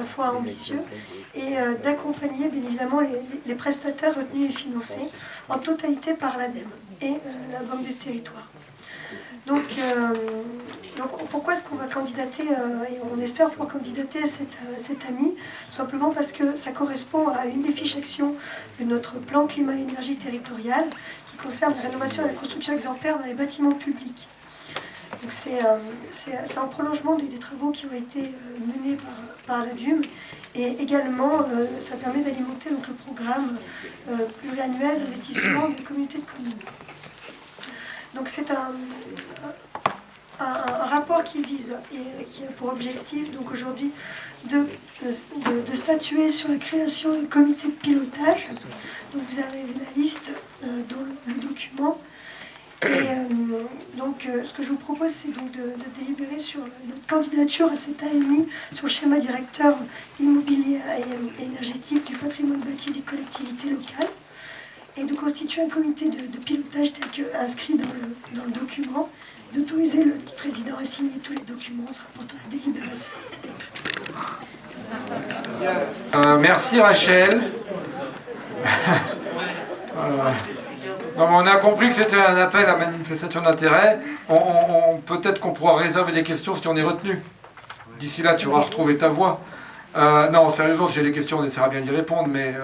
la fois ambitieux et d'accompagner bien évidemment les prestataires retenus et financés en totalité par l'ADEME et la Banque des Territoires. Donc pourquoi est-ce qu'on va candidater, et on espère pouvoir candidater à cet AMI, tout simplement parce que ça correspond à une des fiches actions de notre plan climat-énergie territorial qui concerne la rénovation et la construction exemplaire dans les bâtiments publics. Donc c'est en prolongement des travaux qui ont été menés par la DUM, et également ça permet d'alimenter donc, le programme pluriannuel d'investissement des communautés de communes. Donc c'est un rapport qui vise et qui a pour objectif donc aujourd'hui de statuer sur la création d'un comité de pilotage. Donc vous avez la liste dans le document. Et donc ce que je vous propose, c'est donc de délibérer sur notre candidature à cet AMI sur le schéma directeur immobilier et énergétique du patrimoine bâti des collectivités locales, et de constituer un comité de pilotage tel qu'inscrit dans le document, d'autoriser le président à signer tous les documents en se rapportant à la délibération. Merci Rachel. On a compris que c'était un appel à manifestation d'intérêt. Peut-être qu'on pourra réserver des questions si on est retenu. D'ici là, tu auras retrouvé ta voix. Non, sérieusement, si j'ai des questions, on essaiera bien d'y répondre, mais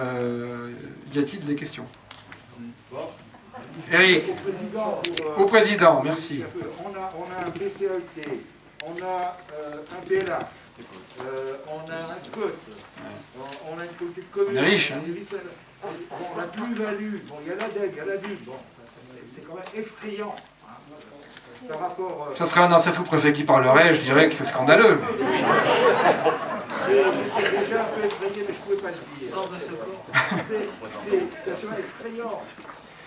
y a-t-il des questions? Eric, au président, merci. On a un PCAET, on a un PLA, on a un SCOT, on a une communauté de communes. On est riche, hein. Bon, la plus-value, bon, il y a l'ADEC, il y a la DUM, bon, c'est quand même effrayant. Par rapport, ça serait un ancien sous-préfet qui parlerait, je dirais que c'est scandaleux. J'étais déjà un peu effrayé, mais je ne pouvais pas le dire. C'est absolument effrayant.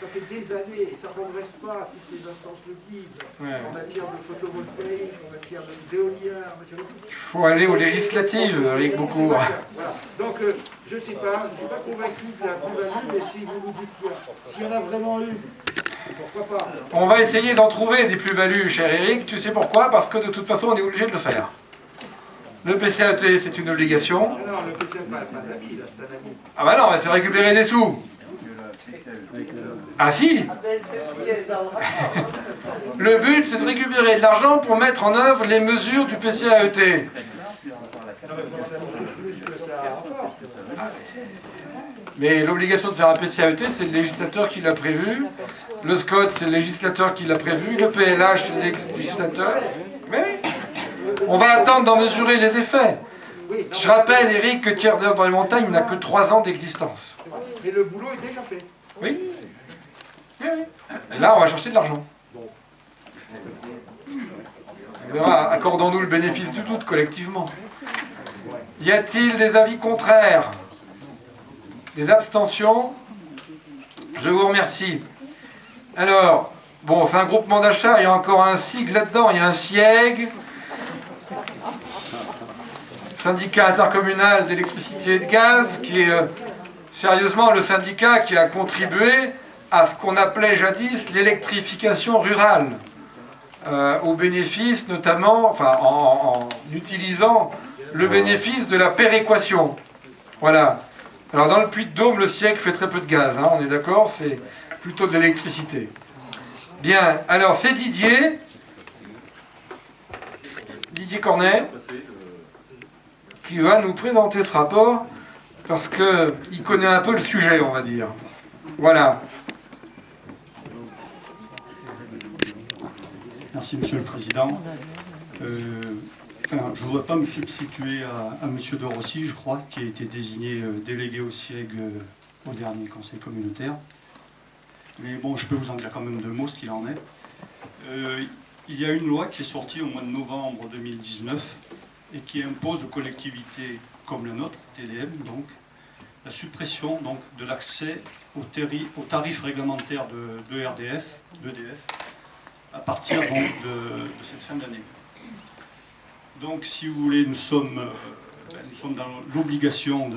Ça fait des années, ça ne progresse pas, toutes les instances le disent, en matière de photovoltaïque, en matière d'éolien, en matière de tout. Il faut aller aux législatives, avec beaucoup. Voilà. Donc, je ne sais pas, je ne suis pas convaincu de la plus-value, mais si vous nous dites s'il y en a vraiment une, pourquoi pas? On va essayer d'en trouver des plus-values, cher Eric. Tu sais pourquoi? Parce que de toute façon, on est obligé de le faire. Le PCAET, c'est une obligation. Non, le PCAET, pas d'amis, là, c'est un ami. Ah bah non, c'est récupérer des sous. Ah si. Le but, c'est de récupérer de l'argent pour mettre en œuvre les mesures du PCAET. Mais l'obligation de faire un PCAET, c'est le législateur qui l'a prévu. Le SCOT, c'est le législateur qui l'a prévu. Le PLH, c'est le législateur. Mais on va attendre d'en mesurer les effets. Je rappelle, Eric, que Tiers dans les montagnes n'a que 3 ans d'existence. Mais le boulot est déjà fait. Oui. Oui. Et là, on va chercher de l'argent. On verra, accordons-nous le bénéfice du doute collectivement. Y a-t-il des avis contraires? Des abstentions? Je vous remercie. Alors, bon, c'est un groupement d'achat, il y a encore un sigle là-dedans, il y a un SIEG, syndicat intercommunal d'électricité et de gaz, qui est sérieusement le syndicat qui a contribué à ce qu'on appelait jadis l'électrification rurale, au bénéfice notamment, enfin en utilisant le bénéfice de la péréquation. Voilà. Alors dans le Puy-de-Dôme, le SIEG fait très peu de gaz, hein, on est d'accord, c'est plutôt de l'électricité. Bien, alors c'est Didier Cornet, qui va nous présenter ce rapport, parce qu'il connaît un peu le sujet, on va dire. Voilà. Merci, Monsieur le Président. Je ne voudrais pas me substituer à M. De Rossi, je crois, qui a été désigné délégué au SIEG au dernier Conseil communautaire. Mais bon, je peux vous en dire quand même 2 mots, ce qu'il en est. Il y a une loi qui est sortie au mois de novembre 2019 et qui impose aux collectivités comme la nôtre, TDM, donc, la suppression donc, de l'accès aux tarifs réglementaires d'EDF, à partir donc, de cette fin d'année. Donc, si vous voulez, nous sommes dans l'obligation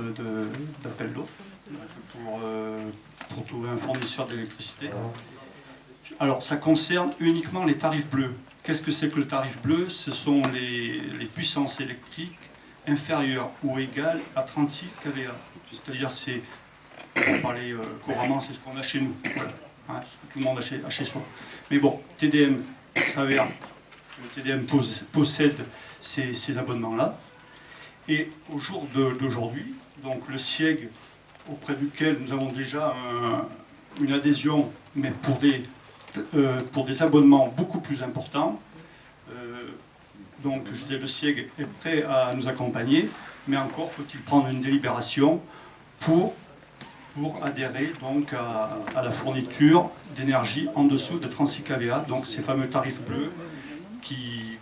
d'appel d'offres pour trouver un fournisseur d'électricité. Alors, ça concerne uniquement les tarifs bleus. Qu'est-ce que c'est que le tarif bleu? Ce sont les puissances électriques inférieur ou égal à 36 kVA. C'est-à-dire, c'est, pour parler couramment, c'est ce qu'on a chez nous. Voilà. Hein, ce que tout le monde a chez soi. Mais bon, TDM s'avère que le TDM possède ces abonnements-là. Et au jour d'aujourd'hui, donc le SIEG, auprès duquel nous avons déjà une adhésion, mais pour des abonnements beaucoup plus importants, donc je disais, le SIEG est prêt à nous accompagner, mais encore faut-il prendre une délibération pour adhérer donc à la fourniture d'énergie en dessous de 36 kVA, donc ces fameux tarifs bleus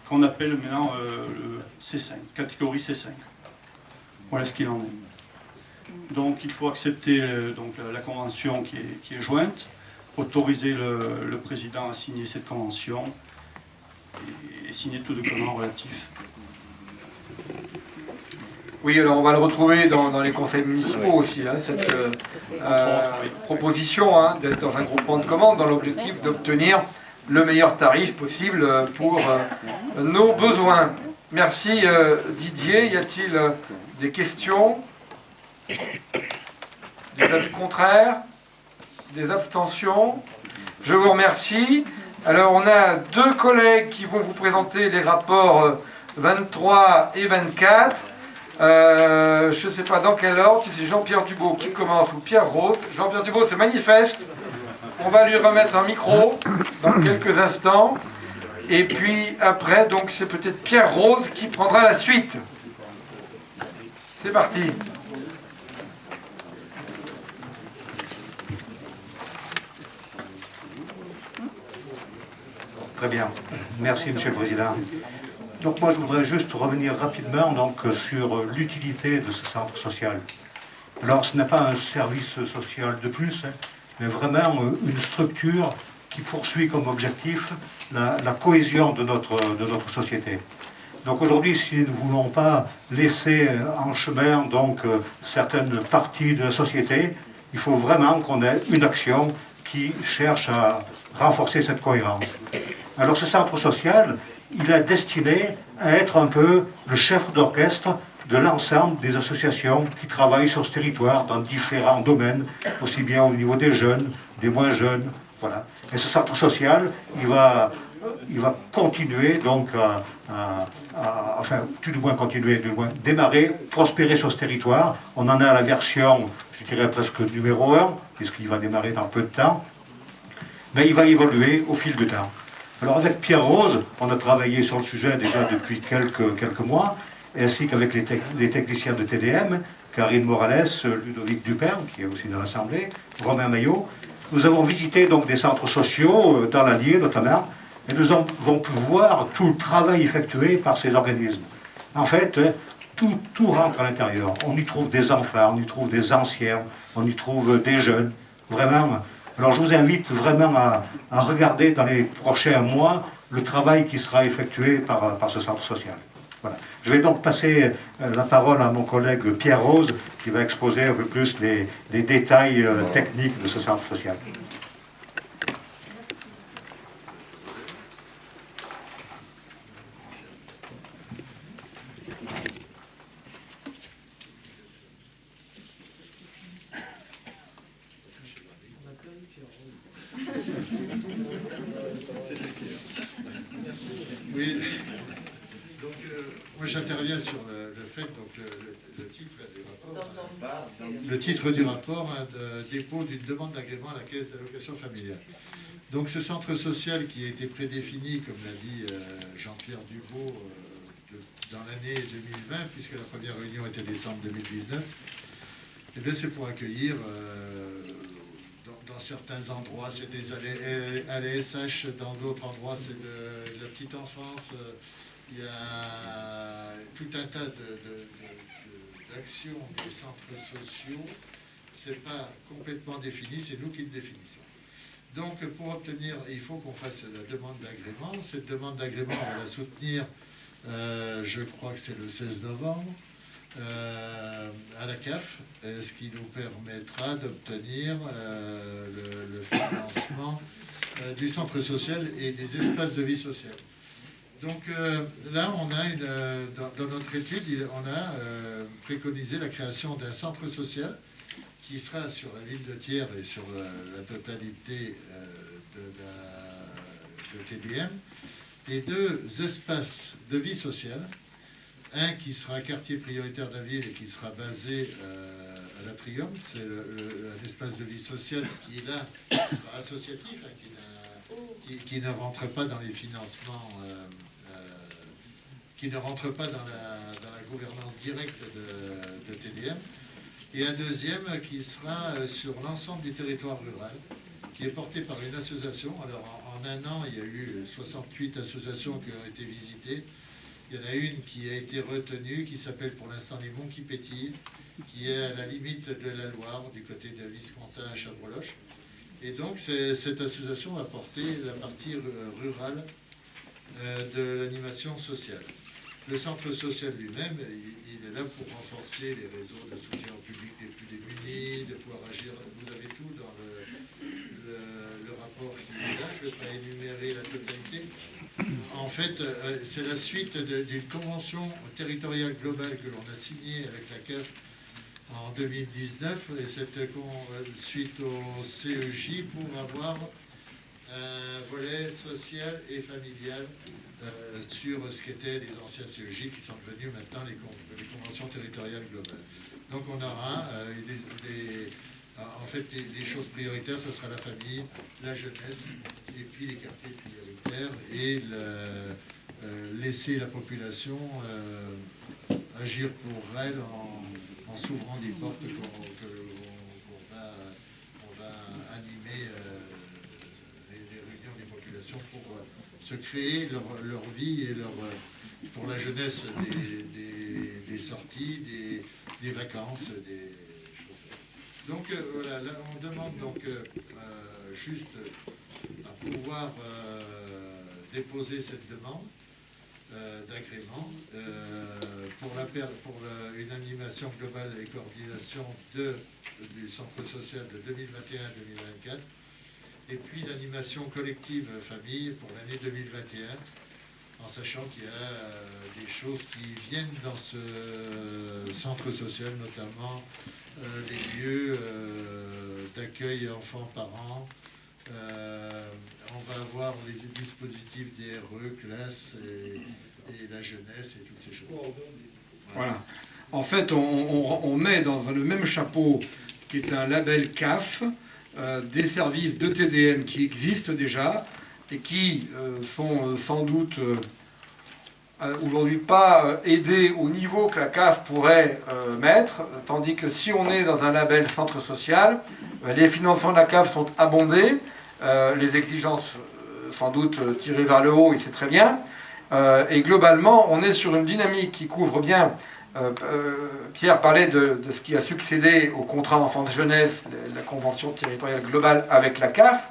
qu'on appelle maintenant le C5, catégorie C5. Voilà ce qu'il en est. Donc il faut accepter donc, la convention qui est jointe, autoriser le président à signer cette convention et signer tout document relatif. Oui, alors on va le retrouver dans les conseils municipaux aussi, hein, cette proposition hein, d'être dans un groupement de commandes dans l'objectif d'obtenir le meilleur tarif possible pour nos besoins. Merci Didier. Y a-t-il des questions? Des avis contraires? Des abstentions? Je vous remercie. Alors on a deux collègues qui vont vous présenter les rapports 23 et 24. Je ne sais pas dans quel ordre, si c'est Jean-Pierre Dubault qui commence ou Pierre Rose. Jean-Pierre Dubault se manifeste. On va lui remettre un micro dans quelques instants. Et puis après, donc c'est peut-être Pierre Rose qui prendra la suite. C'est parti. Très bien. Merci, Monsieur le Président. Donc moi, je voudrais juste revenir rapidement donc, sur l'utilité de ce centre social. Alors, ce n'est pas un service social de plus, hein, mais vraiment une structure qui poursuit comme objectif la cohésion de notre société. Donc aujourd'hui, si nous ne voulons pas laisser en chemin donc, certaines parties de la société, il faut vraiment qu'on ait une action qui cherche à renforcer cette cohérence. Alors ce centre social, il est destiné à être un peu le chef d'orchestre de l'ensemble des associations qui travaillent sur ce territoire dans différents domaines, aussi bien au niveau des jeunes, des moins jeunes, voilà. Et ce centre social, il va continuer donc enfin, tout du moins continuer, du moins démarrer, prospérer sur ce territoire. On en est à la version, je dirais presque numéro 1, puisqu'il va démarrer dans peu de temps, mais il va évoluer au fil du temps. Alors avec Pierre Rose, on a travaillé sur le sujet déjà depuis quelques mois, ainsi qu'avec les techniciens de TDM, Karine Morales, Ludovic Dupin, qui est aussi dans l'Assemblée, Romain Maillot. Nous avons visité donc des centres sociaux, dans l'Allier notamment, et nous avons pu voir tout le travail effectué par ces organismes. En fait, tout rentre à l'intérieur. On y trouve des enfants, on y trouve des anciens, on y trouve des jeunes. Vraiment. Alors je vous invite vraiment à regarder dans les prochains mois le travail qui sera effectué par ce centre social. Voilà. Je vais donc passer la parole à mon collègue Pierre Rose qui va exposer un peu plus les détails techniques de ce centre social. Oui, donc moi j'interviens sur le fait, donc le titre du rapport, le titre du rapport hein, de dépôt d'une demande d'agrément à la caisse d'allocation familiale. Donc ce centre social qui a été prédéfini, comme l'a dit Jean-Pierre Dubault, dans l'année 2020, puisque la première réunion était décembre 2019, et bien c'est pour accueillir dans certains endroits, c'est des ALSH, dans d'autres endroits, c'est de la petite enfance. Il y a tout un tas d'actions des centres sociaux. Ce n'est pas complètement défini, c'est nous qui le définissons. Donc, pour obtenir, il faut qu'on fasse la demande d'agrément. Cette demande d'agrément, on va la soutenir, je crois que c'est le 16 novembre. À la CAF, ce qui nous permettra d'obtenir le financement du centre social et des espaces de vie sociale. Donc là, on a dans notre étude, on a préconisé la création d'un centre social qui sera sur la ville de Thiers et sur la totalité de TDM, et 2 espaces de vie sociale. Un qui sera quartier prioritaire de la ville et qui sera basé à l'Atrium, c'est un espace de vie sociale qui là sera associatif, hein, qui ne rentre pas dans les financements, qui ne rentre pas dans la gouvernance directe de TDM. Et un deuxième qui sera sur l'ensemble du territoire rural, qui est porté par une association. Alors en un an, il y a eu 68 associations qui ont été visitées. Il y en a une qui a été retenue, qui s'appelle pour l'instant les Monts qui pétillent, qui est à la limite de la Loire, du côté de Viscontin à Chabreloche. Et donc cette association va porter la partie rurale de l'animation sociale. Le centre social lui-même, il est là pour renforcer les réseaux de soutien au public les plus démunis, de pouvoir agir. Vous avez tout dans le rapport qui est là. Je ne vais pas énumérer la totalité. En fait, c'est la suite d'une convention territoriale globale que l'on a signée avec la CAF en 2019, et cette suite au CEJ pour avoir un volet social et familial sur ce qu'étaient les anciens CEJ qui sont devenus maintenant les conventions territoriales globales. Donc on aura en fait des choses prioritaires, ce sera la famille, la jeunesse, et puis les quartiers prioritaires, et laisser la population agir pour elle en s'ouvrant des portes qu'on va animer les réunions des populations pour se créer leur vie et pour la jeunesse des sorties, des vacances, des choses. Donc voilà, là on demande donc juste à pouvoir déposer cette demande d'agrément pour une animation globale et coordination du centre social de 2021-2024, et puis l'animation collective famille pour l'année 2021, en sachant qu'il y a des choses qui viennent dans ce centre social, notamment les lieux d'accueil enfants-parents. On va avoir les dispositifs des RE, classes et la jeunesse et toutes ces choses. Voilà. En fait, on met dans le même chapeau, qui est un label CAF, des services de TDM qui existent déjà et qui sont sans doute aujourd'hui pas aidés au niveau que la CAF pourrait mettre, tandis que si on est dans un label centre social, les financements de la CAF sont abondés, les exigences sans doute tirées vers le haut, et c'est très bien, et globalement on est sur une dynamique qui couvre bien. Pierre parlait de ce qui a succédé au contrat enfance-jeunesse, la convention territoriale globale avec la CAF,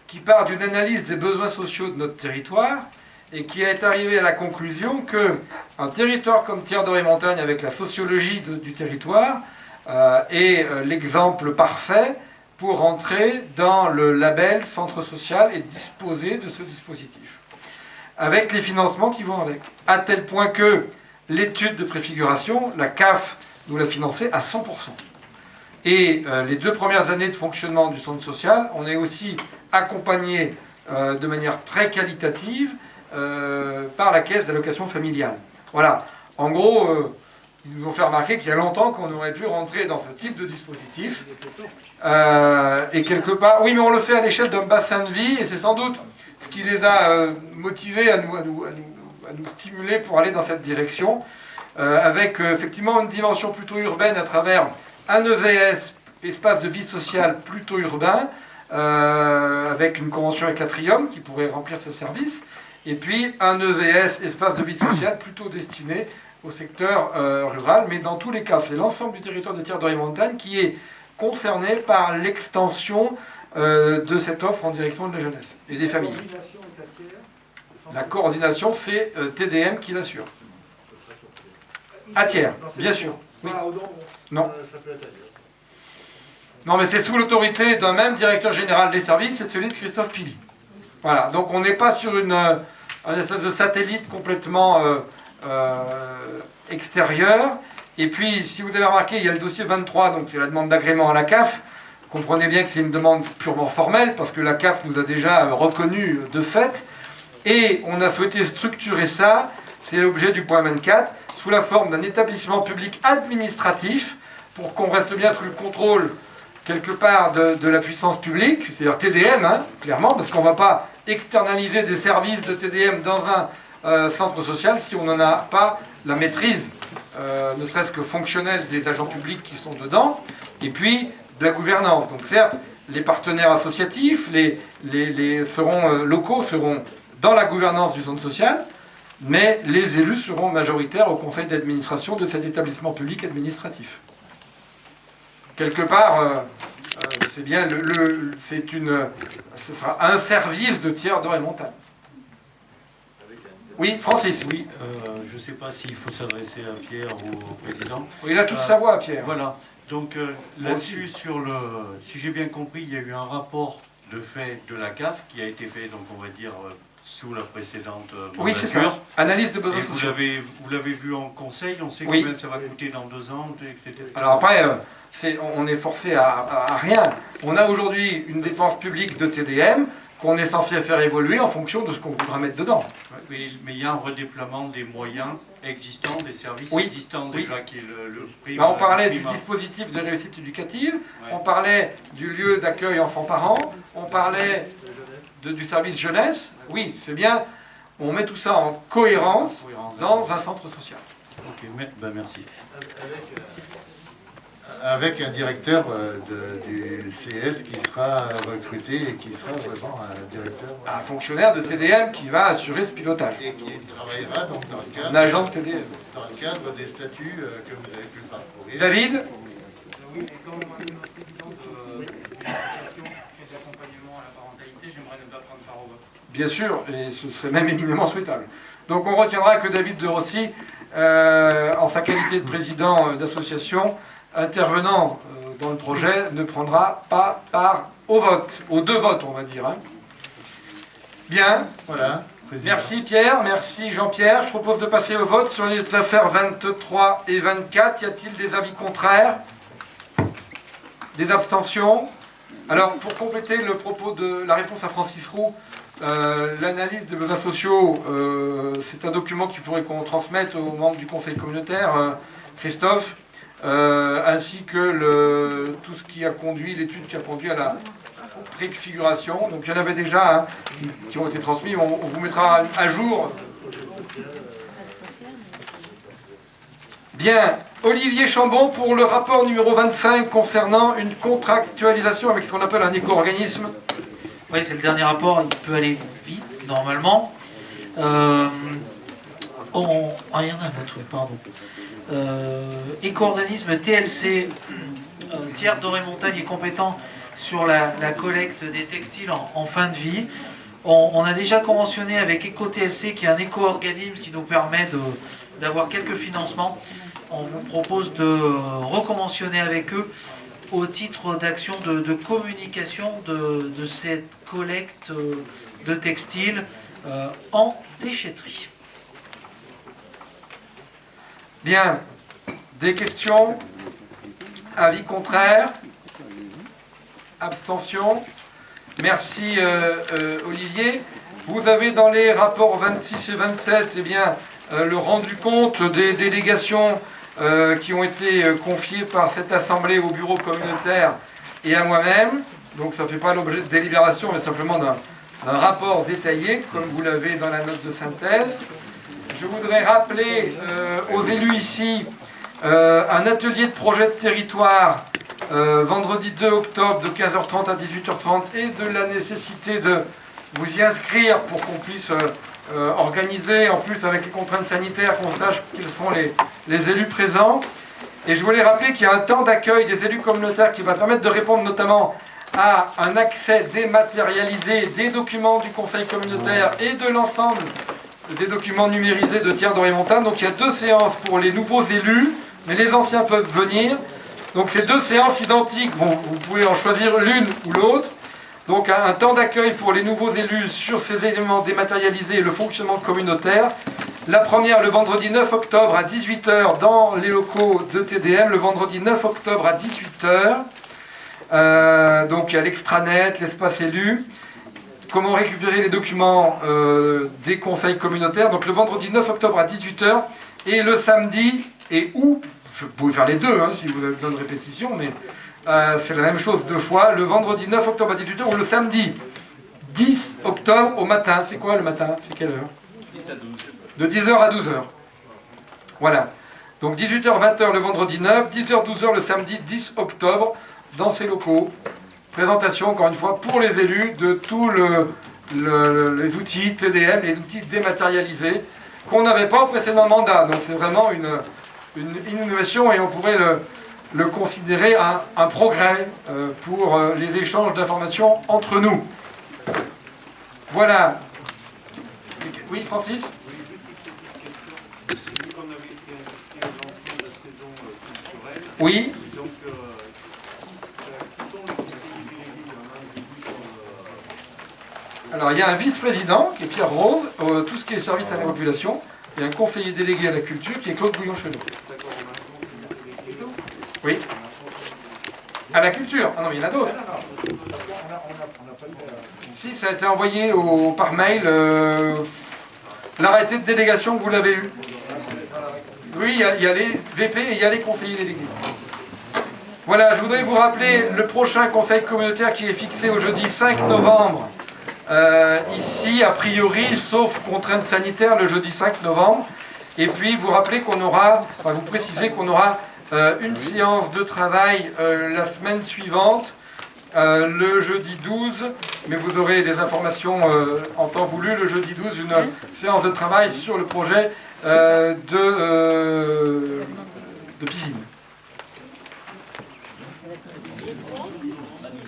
qui part d'une analyse des besoins sociaux de notre territoire et qui est arrivé à la conclusion qu'un territoire comme Thiers-d'Orée-Montagne, avec la sociologie du territoire, est l'exemple parfait pour entrer dans le label centre social et disposer de ce dispositif, avec les financements qui vont avec, à tel point que l'étude de préfiguration, la CAF nous l'a financée à 100%. Et les 2 premières années de fonctionnement du centre social, on est aussi accompagné de manière très qualitative par la caisse d'allocation familiale. Voilà. En gros, ils nous ont fait remarquer qu'il y a longtemps qu'on aurait pu rentrer dans ce type de dispositif. Et quelque part, oui, mais on le fait à l'échelle d'un bassin de vie, et c'est sans doute ce qui les a motivés à nous stimuler pour aller dans cette direction, avec effectivement une dimension plutôt urbaine à travers un EVS, espace de vie sociale plutôt urbain, avec une convention avec l'Atrium qui pourrait remplir ce service, et puis un EVS, espace de vie sociale plutôt destiné au secteur rural, mais dans tous les cas, c'est l'ensemble du territoire de Thiers-d'Orée-Montagne qui est concerné par l'extension de cette offre en direction de la jeunesse et des familles. La coordination, c'est TDM qui l'assure. À Thiers, bien sûr. Oui. Non. Non, mais c'est sous l'autorité d'un même directeur général des services, c'est celui de Christophe Pili. Voilà, donc on n'est pas sur une un espèce de satellite complètement extérieur. Et puis, si vous avez remarqué, il y a le dossier 23, donc c'est la demande d'agrément à la CAF. Comprenez bien que c'est une demande purement formelle, parce que la CAF nous a déjà reconnu de fait. Et on a souhaité structurer ça, c'est l'objet du point 24, sous la forme d'un établissement public administratif, pour qu'on reste bien sous le contrôle, quelque part, de la puissance publique, c'est-à-dire TDM, hein, clairement, parce qu'on ne va pas externaliser des services de TDM dans un centre social si on n'en a pas la maîtrise, ne serait-ce que fonctionnelle des agents publics qui sont dedans, et puis de la gouvernance. Donc certes, les partenaires associatifs, les locaux seront dans la gouvernance du centre social, mais les élus seront majoritaires au conseil d'administration de cet établissement public administratif. Quelque part, c'est bien, ce sera un service de tiers d'or et montagne. Oui, Francis. Oui, je ne sais pas s'il faut s'adresser à Pierre ou au président. Oui, il a toute sa voix, Pierre. Voilà. Donc là-dessus, si j'ai bien compris, il y a eu un rapport de fait de la CAF qui a été fait, donc on va dire, sous la précédente mandature. Oui, c'est ça. Analyse de besoins Et sociaux. vous l'avez vu en conseil, on sait Oui. combien ça va coûter dans 2 ans, etc. Alors après, on est forcé à rien. On a aujourd'hui une dépense publique de TDM qu'on est censé faire évoluer en fonction de ce qu'on voudra mettre dedans. Mais il y a un redéploiement des moyens existants, des services Oui. existants Oui. déjà, qui est le prime. On parlait du prime- dispositif de réussite éducative, Ouais. on parlait du lieu d'accueil enfants-parents, on parlait du service jeunesse. Oui, c'est bien, on met tout ça en cohérence dans un centre social. Ok, merci. Avec un directeur du CS qui sera recruté et qui sera vraiment un directeur Un fonctionnaire de TDM qui va assurer ce pilotage. et qui travaillera donc dans le Un cadre, agent de TDM. des statuts que vous avez pu parcourir. David? Oui, et comme moi-même président de l'association qui fait de l'accompagnement à la parentalité, j'aimerais ne pas prendre part au vote. Bien sûr, et ce serait même éminemment souhaitable. Donc on retiendra que David de Rossi, en sa qualité de président d'association, intervenant dans le projet, ne prendra pas part au vote, aux 2 votes on va dire. Hein. Bien, Voilà, président. merci Pierre, merci Jean-Pierre. Je propose de passer au vote sur les affaires 23 et 24. Y a-t-il des avis contraires? Des abstentions? Alors pour compléter le propos de la réponse à Francis Roux, l'analyse des besoins sociaux, c'est un document qu'il faudrait qu'on transmette aux membres du conseil communautaire, Christophe, ainsi que tout ce qui a conduit, l'étude qui a conduit à la préfiguration. Donc il y en avait déjà hein, qui ont été transmis, on vous mettra à jour. Bien, Olivier Chambon pour le rapport numéro 25 concernant une contractualisation avec ce qu'on appelle un éco-organisme. Oui, c'est le dernier rapport, il peut aller vite, normalement. Il y en a un autre, pardon. Éco-organisme TLC, Tiers Doré Montagne est compétent sur la collecte des textiles en fin de vie. On a déjà conventionné avec EcoTLC, qui est un éco-organisme qui nous permet d'avoir quelques financements. On vous propose de reconventionner avec eux au titre d'action de communication de cette collecte de textiles en déchetterie. Bien, des questions? Avis contraire? Abstention? Merci Olivier. Vous avez dans les rapports 26 et 27 eh bien, le rendu compte des délégations qui ont été confiées par cette assemblée au bureau communautaire et à moi-même. Donc ça ne fait pas l'objet de délibération, mais simplement d'un rapport détaillé, comme vous l'avez dans la note de synthèse. Je voudrais rappeler aux élus ici un atelier de projet de territoire vendredi 2 octobre de 15h30 à 18h30 et de la nécessité de vous y inscrire pour qu'on puisse organiser, en plus avec les contraintes sanitaires, qu'on sache quels sont les élus présents. Et je voulais rappeler qu'il y a un temps d'accueil des élus communautaires qui va permettre de répondre notamment à un accès dématérialisé des documents du conseil communautaire et de l'ensemble des documents numérisés de Tiers d'Orée Montagne. Donc il y a 2 séances pour les nouveaux élus, mais les anciens peuvent venir. Donc ces 2 séances identiques, vous pouvez en choisir l'une ou l'autre. Donc un temps d'accueil pour les nouveaux élus sur ces éléments dématérialisés et le fonctionnement communautaire. La première le vendredi 9 octobre à 18 h dans les locaux de TDM, le vendredi 9 octobre à 18 h. Donc il y a l'extranet, l'espace élu. Comment récupérer les documents des conseils communautaires. Donc le vendredi 9 octobre à 18 h et le samedi et où, vous pouvez faire les deux hein, si vous avez besoin de répétition, mais c'est la même chose 2 fois, le vendredi 9 octobre à 18 h ou le samedi 10 octobre au matin. C'est quoi le matin? C'est quelle heure? 10 à 12. De 10 h à 12 h. Voilà. Donc 18 h, 20 h le vendredi 9, 10 h, 12 h le samedi 10 octobre dans ces locaux. Présentation, encore une fois, pour les élus de tous les outils TDM, les outils dématérialisés qu'on n'avait pas au précédent mandat. Donc c'est vraiment une innovation et on pourrait le considérer un progrès pour les échanges d'informations entre nous. Voilà. Oui, Francis? Oui. Alors il y a un vice-président qui est Pierre Rose, tout ce qui est service à la population, et un conseiller délégué à la culture qui est Claude Bouillon-Chenot. Oui. À la culture? Ah non, il y en a d'autres. Si, ça a été envoyé par mail, l'arrêté de délégation, vous l'avez eu. Oui, il y a les VP et il y a les conseillers délégués. Voilà, je voudrais vous rappeler le prochain conseil communautaire qui est fixé au jeudi 5 novembre. Ici, a priori, sauf contrainte sanitaire, le jeudi 5 novembre. Et puis, vous rappelez qu'on aura, enfin, vous précisez qu'on aura une séance de travail la semaine suivante, le jeudi 12, mais vous aurez les informations en temps voulu, le jeudi 12, une séance de travail sur le projet de piscine.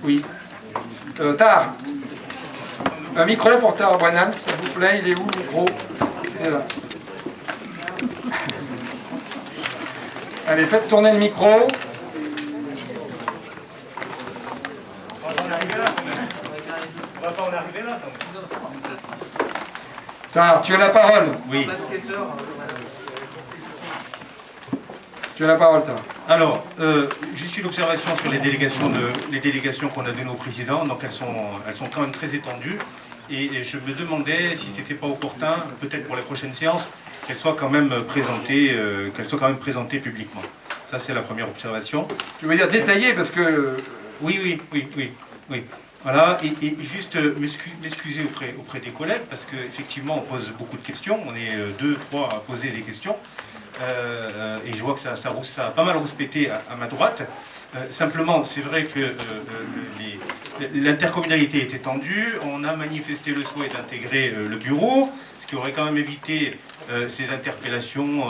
Oui. Tard. Un micro pour Tard Boinan, s'il vous plaît. Il est où le micro? Il est là. Allez, faites tourner le micro. Tard, tu as la parole. Oui. Tu as la parole, Tard. Alors, juste une observation sur les délégations qu'on a données au président. Donc elles sont quand même très étendues. Et je me demandais si c'était pas opportun, peut-être pour les prochaines séances, qu'elles soient quand même présentées publiquement. Ça, c'est la première observation. Tu veux dire détaillé parce que... Oui. Voilà, et juste m'excuser auprès des collègues, parce qu'effectivement, on pose beaucoup de questions. On est 2, 3 à poser des questions. Et je vois que ça a pas mal rouspété à ma droite. Simplement, c'est vrai que l'intercommunalité est étendue. On a manifesté le souhait d'intégrer le bureau, ce qui aurait quand même évité ces interpellations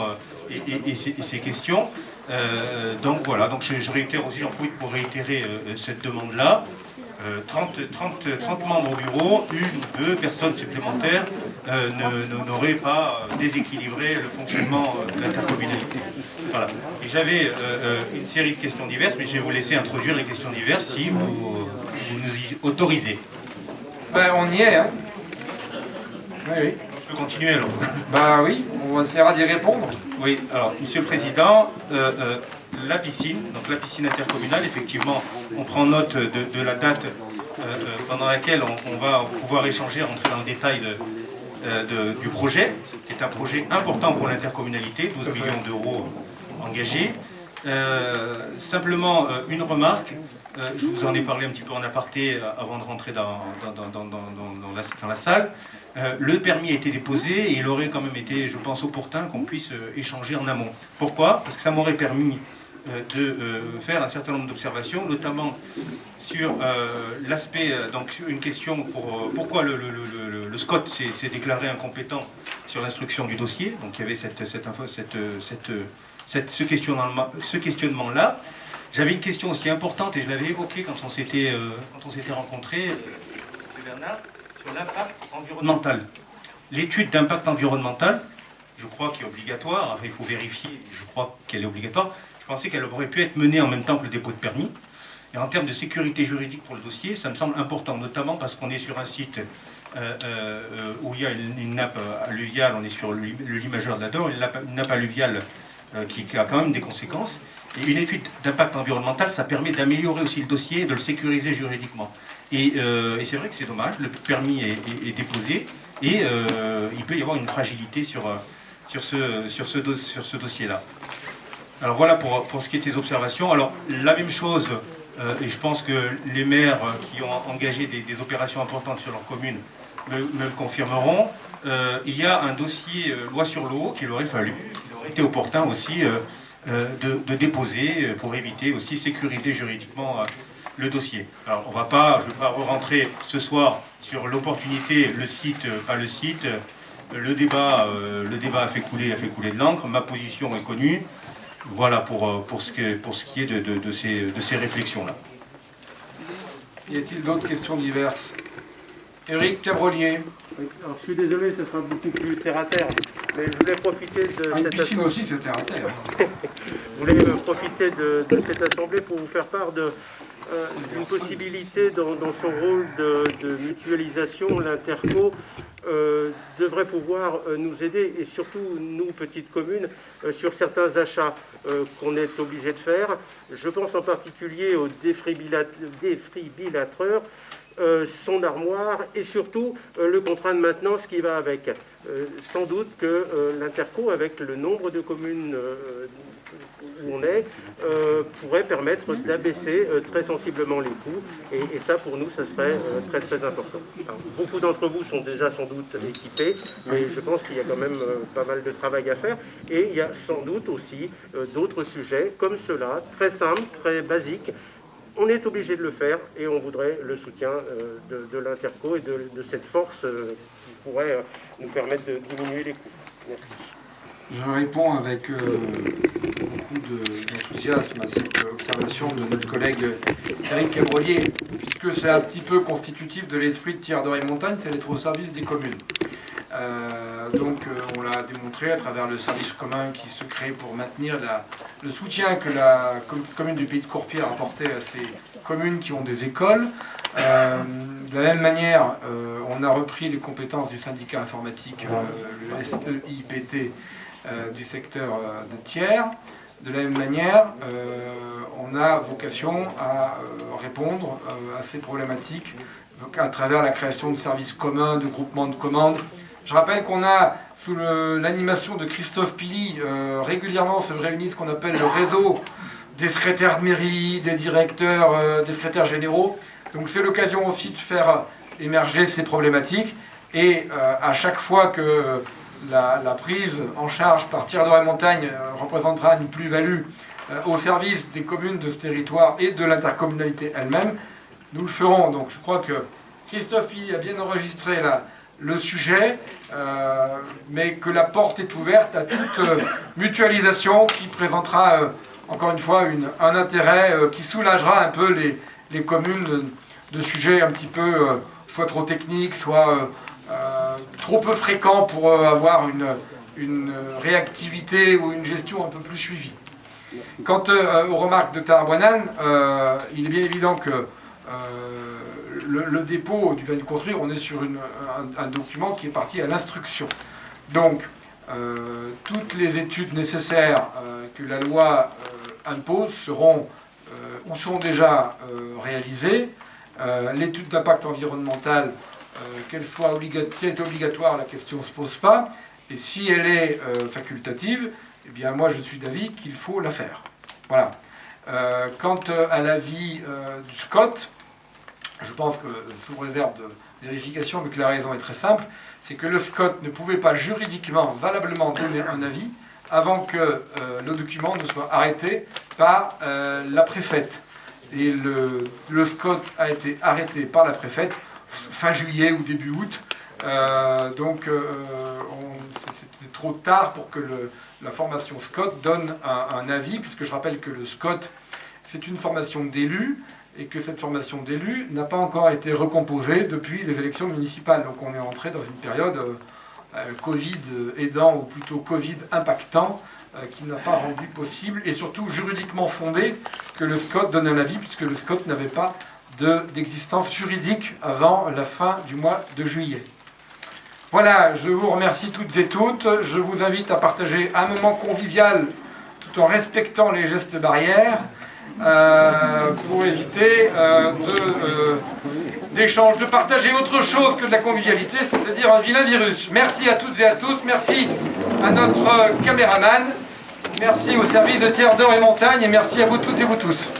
et ces questions. Donc voilà, donc je réitère aussi, j'en profite pour réitérer cette demande-là. 30 membres au bureau, 1 ou 2 personnes supplémentaires n'auraient pas déséquilibré le fonctionnement de l'intercommunalité. Voilà. Et j'avais une série de questions diverses, mais je vais vous laisser introduire les questions diverses si vous nous y autorisez. Ben, on y est, hein. Oui. Je peux continuer alors. Bah oui, on essaiera d'y répondre. Oui, alors, Monsieur le Président, la piscine intercommunale, effectivement, on prend note de la date pendant laquelle on va pouvoir échanger, rentrer dans le détail du projet, qui est un projet important pour l'intercommunalité, 12 millions d'euros engagés. Simplement, une remarque, je vous en ai parlé un petit peu en aparté avant de rentrer dans la salle. Le permis a été déposé et il aurait quand même été, je pense, opportun qu'on puisse échanger en amont. Pourquoi? Parce que ça m'aurait permis de faire un certain nombre d'observations, notamment sur l'aspect, donc sur une question pourquoi le SCOT s'est déclaré incompétent sur l'instruction du dossier. Donc il y avait ce questionnement-là. J'avais une question aussi importante et je l'avais évoquée quand on s'était rencontrés, Bernard, sur l'impact environnemental. L'étude d'impact environnemental, je crois qu'elle est obligatoire, il faut vérifier, je crois qu'elle est obligatoire. Je pensais qu'elle aurait pu être menée en même temps que le dépôt de permis. Et en termes de sécurité juridique pour le dossier, ça me semble important, notamment parce qu'on est sur un site où il y a une nappe alluviale, on est sur le lit majeur de la Dore, une nappe alluviale qui a quand même des conséquences. Et une étude d'impact environnemental, ça permet d'améliorer aussi le dossier et de le sécuriser juridiquement. Et c'est vrai que c'est dommage, le permis est déposé, et il peut y avoir une fragilité sur ce dossier-là. Alors voilà pour ce qui est des observations. Alors la même chose, et je pense que les maires qui ont engagé des opérations importantes sur leur commune me le confirmeront, il y a un dossier loi sur l'eau qu'il aurait été opportun aussi de déposer pour éviter aussi sécuriser juridiquement le dossier. Alors je ne vais pas rentrer ce soir sur l'opportunité, le site, pas le site. Le débat a fait couler de l'encre. Ma position est connue. Voilà pour ce qui est de ces réflexions-là. Y a-t-il d'autres questions diverses? Éric Cabrolier. Oui, alors je suis désolé, ce sera beaucoup plus terre à terre, mais je voulais profiter de Une cette piscine assemblée. aussi, c'est terre à terre. Je voulais profiter de cette assemblée pour vous faire part d'une possibilité dans son rôle de mutualisation. L'Interco devrait pouvoir nous aider, et surtout nous, petites communes, sur certains achats qu'on est obligé de faire. Je pense en particulier au défibrillateur, son armoire et surtout le contrat de maintenance qui va avec. Sans doute que l'Interco, avec le nombre de communes où on est, pourrait permettre d'abaisser très sensiblement les coûts, et ça pour nous ça serait très très important. Alors, beaucoup d'entre vous sont déjà sans doute équipés, mais je pense qu'il y a quand même pas mal de travail à faire, et il y a sans doute aussi d'autres sujets comme ceux-là, très simples, très basiques. On est obligé de le faire, et on voudrait le soutien de l'Interco et de cette force qui pourrait nous permettre de diminuer les coûts. Merci. Je réponds avec beaucoup d'enthousiasme à cette observation de notre collègue Éric Cabrolier, puisque c'est un petit peu constitutif de l'esprit de Thierry Doré-Montagne, c'est d'être au service des communes. On l'a démontré à travers le service commun qui se crée pour maintenir le soutien que la commune du Pays de Courpière a apporté à ces communes qui ont des écoles. De la même manière, on a repris les compétences du syndicat informatique, le SEIPT, du secteur de tiers. De la même manière, on a vocation à répondre à ces problématiques à travers la création de services communs, de groupements de commandes. Je rappelle qu'on a, sous l'animation de Christophe Pili, régulièrement se réunit ce qu'on appelle le réseau des secrétaires de mairie, des directeurs, des secrétaires généraux. Donc c'est l'occasion aussi de faire émerger ces problématiques. Et à chaque fois que la prise en charge par Thierry Doré-Montagne représentera une plus-value au service des communes de ce territoire et de l'intercommunalité elle-même, nous le ferons. Donc je crois que Christophe Pili a bien enregistré le sujet, mais que la porte est ouverte à toute mutualisation qui présentera, encore une fois, un intérêt qui soulagera un peu les communes de sujets un petit peu soit trop techniques, soit trop peu fréquents pour avoir une réactivité ou une gestion un peu plus suivie. Quant aux remarques de Tarabouanan, il est bien évident que le dépôt du permis de construire, on est sur un document qui est parti à l'instruction. Donc, toutes les études nécessaires que la loi impose seront ou sont déjà réalisées. L'étude d'impact environnemental, qu'elle soit obligatoire, la question ne se pose pas. Et si elle est facultative, eh bien moi je suis d'avis qu'il faut la faire. Voilà. Quant à l'avis du SCOT, je pense que, sous réserve de vérification, mais que la raison est très simple, c'est que le SCOT ne pouvait pas juridiquement, valablement donner un avis avant que le document ne soit arrêté par la préfète. Et le SCOT a été arrêté par la préfète fin juillet ou début août. C'était trop tard pour que la formation SCOT donne un avis, puisque je rappelle que le SCOT, c'est une formation d'élus, et que cette formation d'élus n'a pas encore été recomposée depuis les élections municipales. Donc on est entré dans une période Covid aidant, ou plutôt Covid impactant, qui n'a pas rendu possible, et surtout juridiquement fondé, que le SCOT donne un avis, puisque le SCOT n'avait pas d'existence juridique avant la fin du mois de juillet. Voilà, je vous remercie toutes et toutes. Je vous invite à partager un moment convivial tout en respectant les gestes barrières pour éviter d'échange, de partager autre chose que de la convivialité, c'est-à-dire un vilain virus. Merci à toutes et à tous. Merci à notre caméraman. Merci au service de Terre d'Or et Montagne et merci à vous toutes et vous tous.